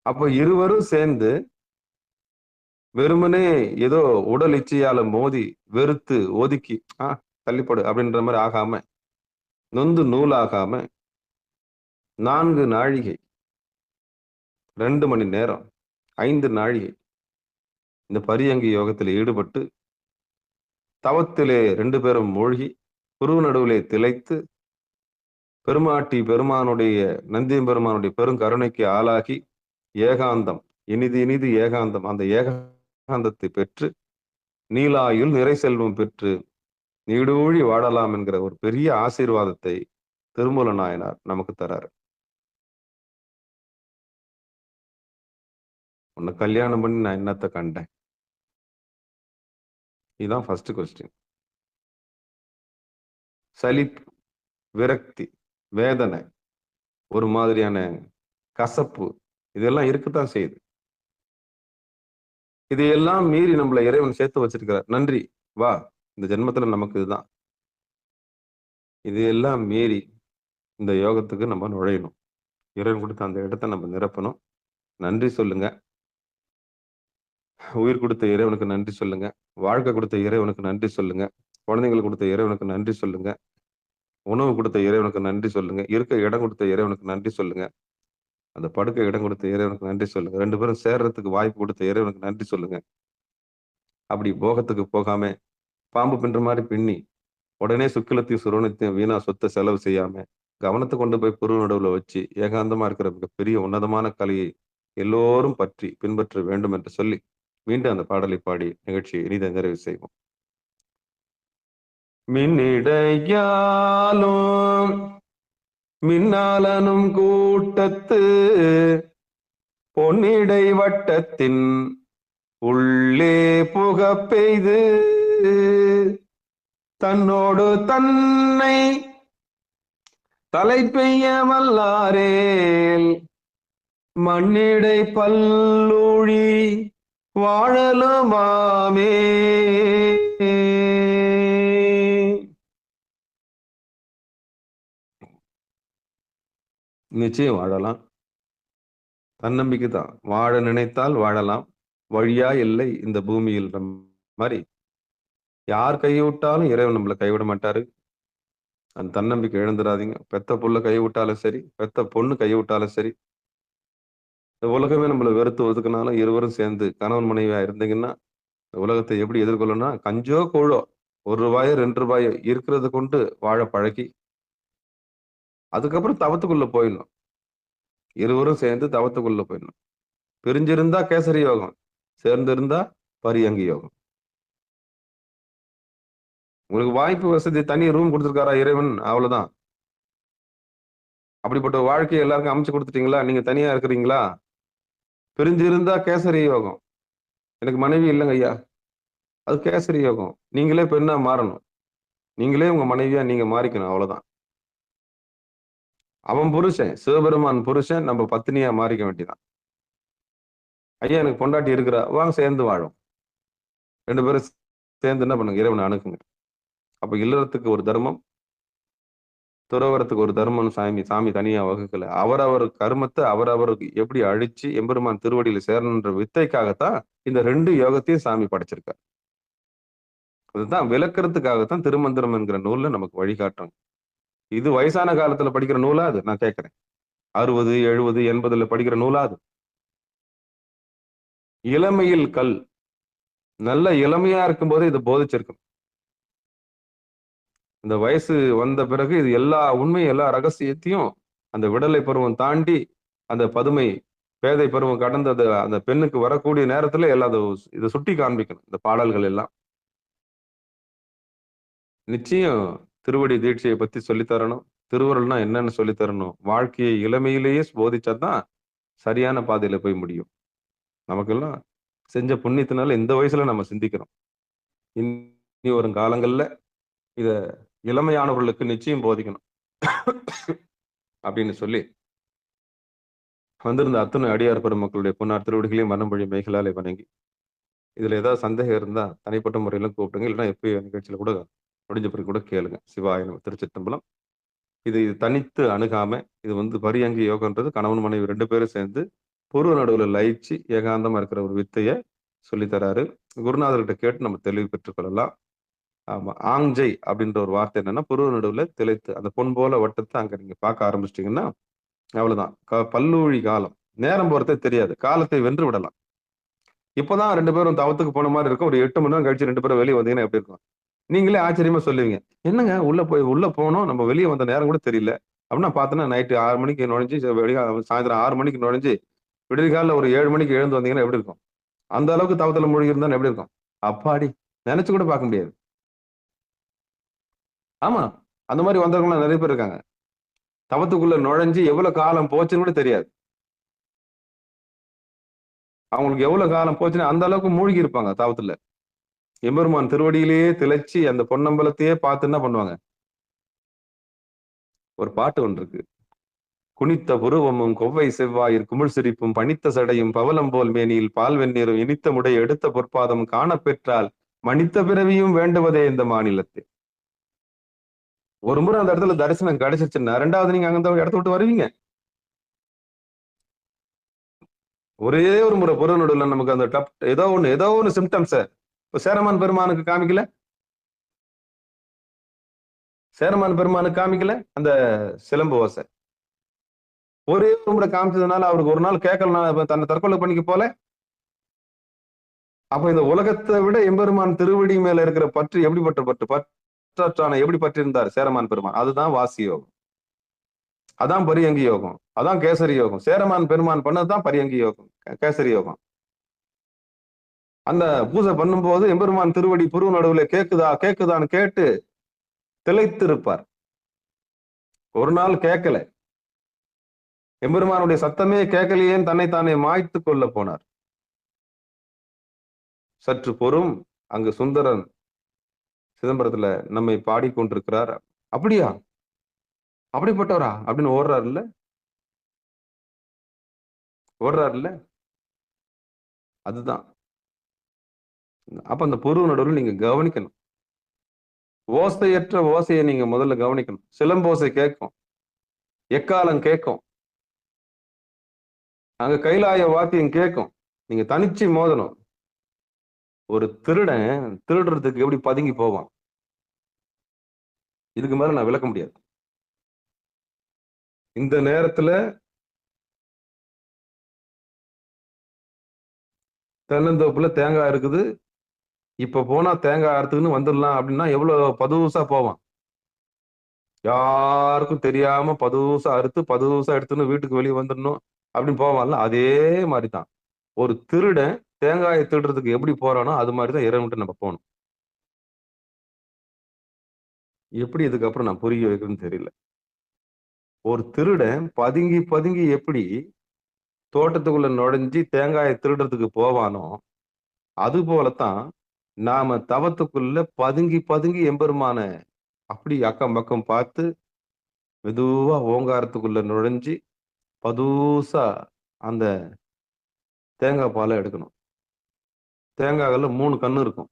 Speaker 1: அப்போ இருவரும் சேர்ந்து வெறுமனே ஏதோ உடல் இச்சையால மோதி வெறுத்து ஒதுக்கி தள்ளிப்படு அப்படின்ற மாதிரி ஆகாம, நொந்து நூலாகாம 4 நாழிகை 2 மணி நேரம் 5 நாழிகை இந்த பரியங்கி யோகத்தில் ஈடுபட்டு தவத்திலே 2 பேரும் மூழ்கி குரு நடுவிலே திளைத்து பெருமானுடைய நந்தியம் பெருமானுடைய பெருங்கருணைக்கு ஆளாகி ஏகாந்தம் இனிது ஏகாந்தம், அந்த ஏகாந்தத்தை பெற்று நீலாயுள் நிறை செல்வம் பெற்று நீடூழி வாழலாம் என்கிற ஒரு பெரிய ஆசீர்வாதத்தை திருமூல நாயனார் நமக்கு தராரு. உன்னை கல்யாணம் பண்ணி நான் என்னத்தை கண்டேன்? இதுதான் ஃபர்ஸ்ட் கொஸ்டின். சலிப்பு, விரக்தி, வேதனை, ஒரு மாதிரியான கசப்பு, இதெல்லாம் இருக்குத்தான் செய்யுது. இதையெல்லாம் மீறி நம்மளை இறைவன் சேர்த்து வச்சிருக்கிறார். நன்றி, வா, இந்த ஜென்மத்துல நமக்கு இதுதான். இதையெல்லாம் மீறி இந்த யோகத்துக்கு நம்ம நுழையணும். இறைவன் கொடுத்த அந்த இடத்த நம்ம நிரப்பணும். நன்றி சொல்லுங்க. உயிர் கொடுத்த இறைவனுக்கு நன்றி சொல்லுங்க. வாழ்க்கை கொடுத்த இறைவனுக்கு நன்றி சொல்லுங்க. குழந்தைங்களுக்கு கொடுத்த இறைவனுக்கு நன்றி சொல்லுங்க. உணவு கொடுத்த இறைவனுக்கு நன்றி சொல்லுங்க. இருக்க இடம் கொடுத்த இறைவனுக்கு நன்றி சொல்லுங்க. அந்த படுக்க இடம் கொடுத்த இறைவனுக்கு நன்றி சொல்லுங்க. 2 பேரும் சேர்றதுக்கு வாய்ப்பு கொடுத்த இறைவனுக்கு நன்றி சொல்லுங்க. அப்படி போகத்துக்கு போகாம பாம்பு பின்ற மாதிரி பின்னி உடனே சுக்கிலத்தையும் சுரோனத்தையும் வீணா சொத்தை செலவு செய்யாம கவனத்தை கொண்டு போய் புரு நடுவுல வச்சு ஏகாந்தமா இருக்கிற மிகப்பெரிய உன்னதமான கலையை எல்லோரும் பற்றி பின்பற்ற வேண்டும் என்று சொல்லி மீண்டும் அந்த பாடலை பாடி நிகழ்ச்சியை இனிதை நிறைவு செய்வோம். மின்னிடையாலும் மின்னாலனும் கூட்டத்து பொன்னிடை வட்டத்தின் உள்ளே புக பெய்து தன்னோடு தன்னை தலை பெய்ய வல்லாரேல் மண்ணிடை பல்லூழி வாழலுமாமே. நிச்சயம் வாழலாம். தன்னம்பிக்கை தான். வாழ நினைத்தால் வாழலாம். வழியா இல்லை இந்த பூமியில் மாதிரி யார் கைவிட்டாலும் இறைவன் நம்மளை கைவிட மாட்டாரு. அந்த தன்னம்பிக்கை இழந்துடாதீங்க. பெத்த புள்ள கைவிட்டாலும் சரி, பெத்த பொண்ணு கைவிட்டாலும் சரி, இந்த உலகமே நம்மளை வெறுத்து ஒதுக்குனாலும் இருவரும் சேர்ந்து கணவன் மனைவியா இருந்தீங்கன்னா இந்த உலகத்தை எப்படி எதிர்கொள்ளணும்னா கஞ்சோ கூழோ 1 ரூபாயோ 2 ரூபாயோ இருக்கிறத கொண்டு வாழ பழகி அதுக்கப்புறம் தவத்துக்குள்ள போயிடணும். இருவரும் சேர்ந்து தவத்துக்குள்ள போயிடணும். பிரிஞ்சிருந்தா கேசரி யோகம், சேர்ந்திருந்தா பரியங்கி யோகம். உங்களுக்கு வாய்ப்பு வசதி தனி ரூம் கொடுத்துருக்காரா இறைவன், அவ்வளவுதான். அப்படிப்பட்ட வாழ்க்கையை எல்லாருக்கும் அமைச்சு கொடுத்துட்டீங்களா? நீங்க தனியா இருக்கிறீங்களா? பிரிஞ்சிருந்தா கேசரி யோகம். எனக்கு மனைவி இல்லைங்க ஐயா, அது கேசரி யோகம். நீங்களே பெண்ணா மாறணும். நீங்களே உங்க மனைவியா நீங்க மாறிக்கணும், அவ்வளவுதான். அவன் புருஷன், சிவபெருமான் புருஷன், நம்ம பத்தினியா மாறிக்க வேண்டியதான். ஐயா எனக்கு பொண்டாட்டி இருக்கிறா, வாங்க சேர்ந்து வாழும். 2 பேரும் சேர்ந்து என்ன பண்ணுங்க, இறைவனை அணுகுங்க. அப்ப இல்லறத்துக்கு ஒரு தர்மம், துறவரத்துக்கு ஒரு தர்மம் சாமி தனியா வகுக்கல. அவரவர் கர்மத்தை அவரவருக்கு எப்படி அழிச்சு எம்பெருமான் திருவடியில சேரணுன்ற வித்தைக்காகத்தான் இந்த 2 யோகத்தையும் சாமி படைச்சிருக்கார். அதுதான் விளக்கறதுக்காகத்தான் திருமந்திரம் என்கிற நூல்ல நமக்கு வழிகாட்டுறாங்க. இது வயசான காலத்துல படிக்கிற நூலா? அது நான் கேட்கிறேன். 60, 70, 80 படிக்கிற நூலா? அது இளமையில் கல். நல்ல இளமையா இருக்கும்போது இது போதிச்சிருக்கும். இந்த வயசு வந்த பிறகு இது எல்லா உண்மையும் எல்லா ரகசியத்தையும் அந்த விடலை பருவம் தாண்டி அந்த பதுமை பேதை பருவம் கடந்தது அந்த பெண்ணுக்கு வரக்கூடிய நேரத்துல எல்லாம் இதை சுட்டி காண்பிக்கணும் இந்த பாடல்கள் எல்லாம். நிச்சயம் திருவடி தீட்சையை பத்தி சொல்லித்தரணும். திருவருள்னா என்னன்னு சொல்லித்தரணும். வாழ்க்கையை இளமையிலேயே போதிச்சாதான் சரியான பாதையில போய் முடியும். நமக்கெல்லாம் செஞ்ச புண்ணியத்தினால இந்த வயசுல நம்ம சிந்திக்கிறோம். இனி வரும் காலங்கள்ல இத இளமையானவர்களுக்கு நிச்சயம் போதிக்கணும் அப்படின்னு சொல்லி வந்திருந்த அத்தனை அடியார் பெருமக்களுடைய பொன்னார் திருவடிகளையும் மனமொழி மேகலாலை வணங்கி, இதுல ஏதாவது சந்தேகம் இருந்தா தனிப்பட்ட முறையில கூப்பிடுங்க. இல்லைன்னா எப்பயும் நிகழ்ச்சியில கூட முடிஞ்ச பிறகு கூட கேளுங்க. சிவாய நம. திருச்சிற்றம்பலம். இது தனித்து அணுகாம, இது பரியங்கி யோகன்றது கணவன் மனைவி 2 பேரும் சேர்ந்து பூர்வ நடுவுல லயிச்சு ஏகாந்தமா இருக்கிற ஒரு வித்தைய சொல்லித்தராரு. குருநாதர்கிட்ட கேட்டு நம்ம தெளிவு பெற்றுக்கொள்ளலாம். ஆமா, ஆங்ஜை அப்படின்ற ஒரு வார்த்தை என்னன்னா புருவ நடுவுல திளைத்து அந்த பொன் போல வட்டத்தை அங்க நீங்க பார்க்க ஆரம்பிச்சிட்டீங்கன்னா அவ்வளவுதான். பல்லூழி காலம். நேரம் போறதே தெரியாது. காலத்தை வென்று விடலாம். இப்பதான் 2 பேரும் தவத்துக்கு போன மாதிரி இருக்கும். ஒரு 8 மணி நேரம் கழிச்சு 2 பேரும் வெளியே வந்தீங்கன்னா எப்படி இருக்கும்? நீங்களே ஆச்சரியமா சொல்லுவீங்க, என்னங்க உள்ள போனோம், நம்ம வெளியே வந்த நேரம் கூட தெரியல அப்படின்னா பார்த்தோன்னா நைட்டு 6 மணிக்கு நுழைஞ்சு வெளியே சாயந்தரம் 6 மணிக்கு நுழைஞ்சு விடிகாலில் ஒரு 7 மணிக்கு எழுந்து வந்தீங்கன்னா எப்படி இருக்கும்? அந்த அளவுக்கு தவத்துல மூழ்கி இருந்தா எப்படி இருக்கும்? அப்பாடி, நினைச்சு கூட பார்க்க முடியாது. ஆமா, அந்த மாதிரி வந்தவங்களாம் நிறைய பேர் இருக்காங்க. தவத்துக்குள்ள நுழைஞ்சு எவ்வளவு காலம் போச்சுன்னு கூட தெரியாது. அவங்களுக்கு எவ்வளவு காலம் போச்சுன்னு அந்த அளவுக்கு மூழ்கி இருப்பாங்க தவத்துல. எம்பெருமான் திருவடியிலேயே திளைச்சி அந்த பொன்னம்பலத்தையே பார்த்து என்ன பண்ணுவாங்க? ஒரு பாட்டு ஒன்று இருக்கு. குனித்த புருவமும் கொவ்வை செவ்வாயிற் குமிழ் சிரிப்பும் பனித்த சடையும் பவளம் போல் மேனியில் பால் வெந்நீரும் இனித்த முடை எடுத்த பொற்பாதம் காணப்பெற்றால் மனித்த பிறவியும் வேண்டுவதே இந்த மாநிலத்தை. ஒரு முறை அந்த இடத்துல தரிசனம் கிடைச்சிருச்சுன்னா 2வது நீங்க அங்க இடத்த விட்டு வருவீங்க. ஒரே ஒரு முறை புற நடுவில் நமக்கு அந்த ஏதோ ஒண்ணு சிம்டம்ஸ் இப்ப சேரமான் பெருமானுக்கு காமிக்கல. சேரமான் பெருமானுக்கு காமிக்கல அந்த சிலம்பு ஓசை. ஒரே ஒரு முறை காமிச்சதுனால அவருக்கு ஒரு நாள் கேட்கலாம் தன்னை தற்கொலை பண்ணிக்க போல. அப்ப இந்த உலகத்தை விட எம்பெருமான் திருவடி மேல இருக்கிற பற்று எப்படிப்பட்ட பற்றான எப்படி பற்றி இருந்தார் சேரமான் பெருமான்? அதுதான் வாசி யோகம், அதான் பரியங்கி யோகம், அதான் கேசரி யோகம். சேரமான் பெருமான் பண்ணதுதான் பரியங்கி யோகம், கேசரி யோகம். அந்த பூஜை பண்ணும்போது எம்பெருமான் திருவடி புருவ நடுவுல கேக்குதான்னு கேட்டு திளைத்து இருப்பார். ஒரு நாள் கேட்கல, எம்பெருமானுடைய சத்தமே கேட்கலையேன்னு தன்னைத்தானே மாய்த்து கொள்ள போனார். சற்று பொறும், அங்கு சுந்தரன் சிதம்பரத்துல நம்மை பாடிக்கொண்டிருக்கிறார். அப்படியா, அப்படிப்பட்டவரா அப்படின்னு ஓடுறாருல்ல. அதுதான். அப்ப அந்த பொருவ நடுவில் நீங்க கவனிக்கணும். ஓசையற்ற ஓசையை நீங்க முதல்ல கவனிக்கணும். சிலம்போசை கேட்கும், எக்காலம் கேட்கும், அங்க கைலாய வாத்தியம் கேட்கும். நீங்க தனிச்சு மோதணும். ஒரு திருடன் திருடுறதுக்கு எப்படி பதுங்கி போவான்? இதுக்கு மேல நான் விளக்க முடியாது. இந்த நேரத்துல தென்னந்தோப்புல தேங்காய் இருக்குது, இப்ப போனா தேங்காய் அறுத்துக்குன்னு வந்துடலாம் அப்படின்னா எவ்வளவு பதுசா போவான். யாருக்கும் தெரியாம பதுசா அறுத்து பதுசா எடுத்துன்னு வீட்டுக்கு வெளியே வந்துடணும் அப்படின்னு போவான்ல. அதே மாதிரிதான் ஒரு திருடன் தேங்காயை திருடுறதுக்கு எப்படி போறானோ அது மாதிரிதான் இறைவன்ட்டு நம்ம போகணும். எப்படி இதுக்கப்புறம் நான் புரிய வைக்கிறேன்னு தெரியல. ஒரு திருடன் பதுங்கி எப்படி தோட்டத்துக்குள்ள நுழைஞ்சி தேங்காயை திருடுறதுக்கு போவானோ அது போலத்தான் நாம தவத்துக்குள்ள பதுங்கி எம்பெருமான அப்படி அக்கம் பக்கம் பார்த்து மெதுவா ஓங்காரத்துக்குள்ள நுழைஞ்சி பதுசா அந்த தேங்காய் பாலை எடுக்கணும். தேங்காய்ல 3 கண்ணு இருக்கும்.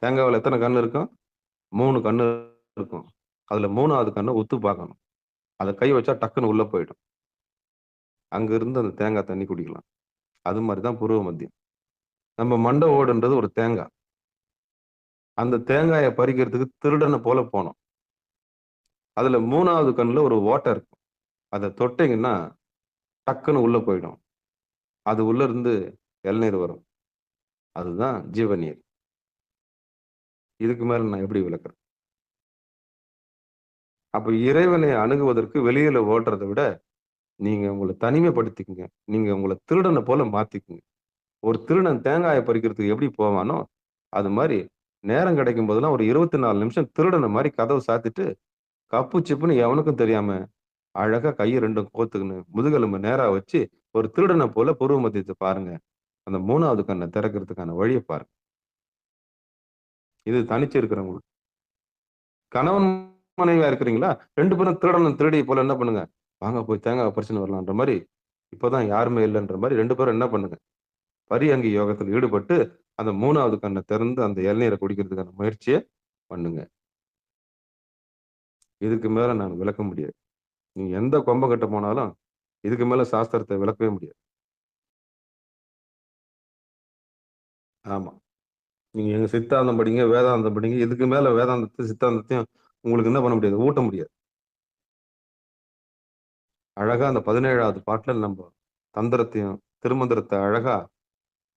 Speaker 1: தேங்காய்ல எத்தனை கண்ணு இருக்கும்? 3 கண்ணு இருக்கும். அதுல 3வது கண்ணை உத்து பார்க்கணும். அதை கை வச்சா டக்குன்னு உள்ள போயிடும். அங்க இருந்து அந்த தேங்காய் தண்ணி குடிக்கலாம். அது மாதிரிதான் புருவ மத்தியம். நம்ம மண்டை ஓடுன்றது ஒரு தேங்காய். அந்த தேங்காயை பறிக்கிறதுக்கு திருடனை போல போனோம். அதுல 3வது கண்ணுல ஒரு ஓட்டை இருக்கும். அதை தொட்டீங்கன்னா டக்குன்னு உள்ள போயிடும். அது உள்ள இருந்து இளநீர் வரும். அதுதான் ஜீவநீர். இதுக்கு மேல நான் எப்படி விளக்குறது? அப்ப இறைவனை அணுகுவதற்கு வெளியில ஓடுறத விட நீங்க உங்களை தனிமைப்படுத்திக்கங்க. நீங்க உங்களை திருடனை போல மாத்திக்குங்க. ஒரு திருடன் தேங்காயை பறிக்கிறதுக்கு எப்படி போவானோ அது மாதிரி நேரம் கிடைக்கும் போதெல்லாம் ஒரு 24 நிமிஷம் திருடனை மாதிரி கதவை சாத்திட்டு கப்பு சிப்புன்னு எவனுக்கும் தெரியாம அழகா கையை ரெண்டும் கோத்துக்கின்னு முதுகெலும்பு நேரா வச்சு ஒரு திருடனை போல புருவ மத்தியத்தை பாருங்க. அந்த 3வது கண்ணை திறக்கிறதுக்கான வழியை பாருங்க. இது தனிச்சு இருக்கிறவங்களுக்கு. கணவன் மனைவியா இருக்கிறீங்களா? 2 பேரும் திருடனும் திருடி போல என்ன பண்ணுங்க? வாங்க போய் தேங்காய் பறிச்சுன்னு வரலான்ற மாதிரி இப்பதான் யாருமே இல்லைன்ற மாதிரி 2 பேரும் என்ன பண்ணுங்க? பரியங்கி யோகத்தில் ஈடுபட்டு அந்த 3வது கண்ணை திறந்து அந்த இளநீரை குடிக்கிறதுக்கான முயற்சியை பண்ணுங்க. இதுக்கு மேல நான் விளக்க முடியாது. நீங்க எந்த கொம்பை போனாலும் இதுக்கு மேல சாஸ்திரத்தை விளக்கவே முடியாது. ஆமா. நீங்க எங்க சித்தாந்தம் படிங்க, வேதாந்தம் படிங்க. இதுக்கு மேல வேதாந்தத்தையும் சித்தாந்தத்தையும் உங்களுக்கு என்ன பண்ண முடியாது? ஊட்ட முடியாது. அழகா அந்த 17வது பாட்டுல நம்ம தந்திரத்தையும் திருமந்திரத்தை அழகா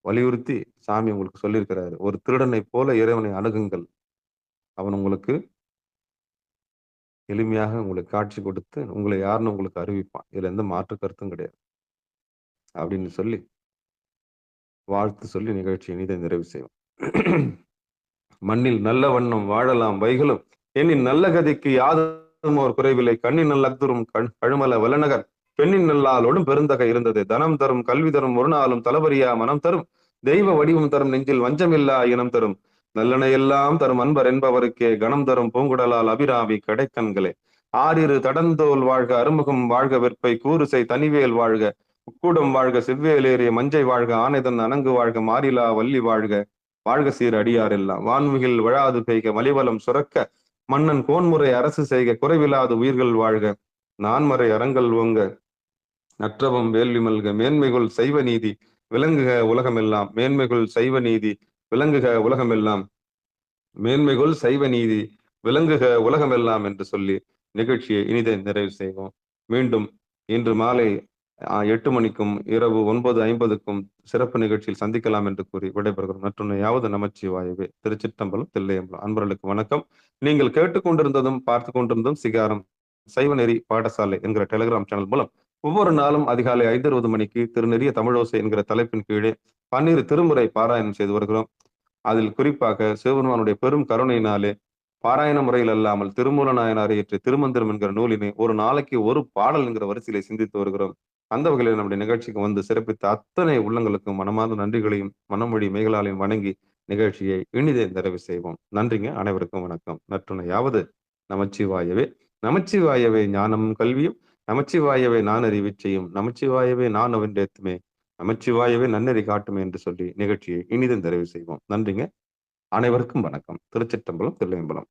Speaker 1: வலியுறுத்தி சாமி உங்களுக்கு சொல்லியிருக்கிறாரு. ஒரு திருடனை போல இறைவனை அணுகுங்கள். அவன் உங்களுக்கு எளிமையாக உங்களுக்கு காட்சி கொடுத்து உங்களை யாருன்னு உங்களுக்கு அறிவிப்பான். இதுல எந்த மாற்று கருத்தும் கிடையாது. அப்படின்னு சொல்லி வாழ்த்து சொல்லி நிகழ்ச்சி இனிதை நிறைவு செய்வோம். மண்ணில் நல்ல வண்ணம் வாழலாம் வைகளும் எண்ணின் நல்ல கதிக்கு யாதும் ஒரு குறைவில்லை கண்ணின் நல்ல அக்துரும் கழுமல வல்லநகர் பெண்ணின் நல்லாலோடும் பெருந்தகை இருந்தது தனம் தரும் கல்வி தரும் ஒரு நாளும் தளபரியா மனம் தரும் தெய்வ வடிவம் தரும் நெஞ்சில் வஞ்சமில்லா இனம் தரும் நல்லென எல்லாம் தரும் அன்பர் என்பவருக்கே கணம் தரும் பூங்குடலால் அபிராமி கடைக்கண்களே ஆறிரு தடந்தோல் வாழ்க அருமுகம் வாழ்க வெற்பை கூறுசை தனிவேல் வாழ்க உக்கூடம் வாழ்க செவ்வேலேறிய மஞ்சை வாழ்க ஆனைதன் அணங்கு வாழ்க மாறிலா வள்ளி வாழ்க வாழ்க சீர் அடியார் எல்லாம் வான்மிகில் வழாது பெய்க மலிவலம் சுரக்க மன்னன் கோன்முறை அரசு செய்க குறைவில்லாத உயிர்கள் வாழ்க நான்மறை அறங்கள் ஓங்க நற்றவம் வேள்வி மல்க மேன்மைகள் சைவ நீதி விளங்குக உலகமெல்லாம் மேன்மைகள் சைவ நீதி விளங்குக உலகமெல்லாம் மேன்மைகள் சைவ நீதி விளங்குக உலகமெல்லாம் என்று சொல்லி நிகழ்ச்சியை இனிதை நிறைவு செய்வோம். மீண்டும் இன்று மாலை 8 மணிக்கும் இரவு 9:50க்கும் சிறப்பு நிகழ்ச்சியில் சந்திக்கலாம் என்று கூறி விடைபெறுகிறோம். நற்றுணையாவது நமச்சிவாயவே. திருச்சிற்றம்பலம், தில்லையம்பலம். அன்பர்களுக்கு வணக்கம். நீங்கள் கேட்டுக்கொண்டிருந்ததும் பார்த்து கொண்டிருந்ததும் சிகாரம் சைவநெறி பாடசாலை என்கிற டெலிகிராம் சேனல் மூலம் ஒவ்வொரு நாளும் அதிகாலை 5:20 மணிக்கு திருநெறிய தமிழோசை என்கிற தலைப்பின் கீழே 12 திருமுறை பாராயணம் செய்து வருகிறோம். அதில் குறிப்பாக சிவபெருமானுடைய பெரும் கருணையினாலே பாராயண முறையில் அல்லாமல் திருமூல நாயனாரை இயற்றிய திருமந்திரம் என்கிற நூலினை ஒரு நாளைக்கு ஒரு பாடல் என்கிற வரிசையிலே சிந்தித்து வருகிறோம். அந்த வகையில் நம்முடைய நிகழ்ச்சிக்கு வந்து சிறப்பித்த அத்தனை உள்ளங்களுக்கும் மனமார்ந்த நன்றிகளையும் மனமொழி மேகலாலையும் வணங்கி நிகழ்ச்சியை இனிதே நிறைவு செய்வோம். நன்றிங்க. அனைவருக்கும் வணக்கம். நற்றுணையாவது நமச்சிவாயவே. நமச்சிவாயவே ஞானமும் கல்வியும் நமச்சிவாயவே நான் அறிவிச்சையும் நமச்சிவாயவே நான் அவன்றேத்துமே நமச்சிவாயவே நன்னெறி காட்டுமே என்று சொல்லி நிகழ்ச்சியை இனிதே நிறைவு செய்வோம். நன்றிங்க. அனைவருக்கும் வணக்கம். திருச்சிற்றம்பலம், தில்லையம்பலம்.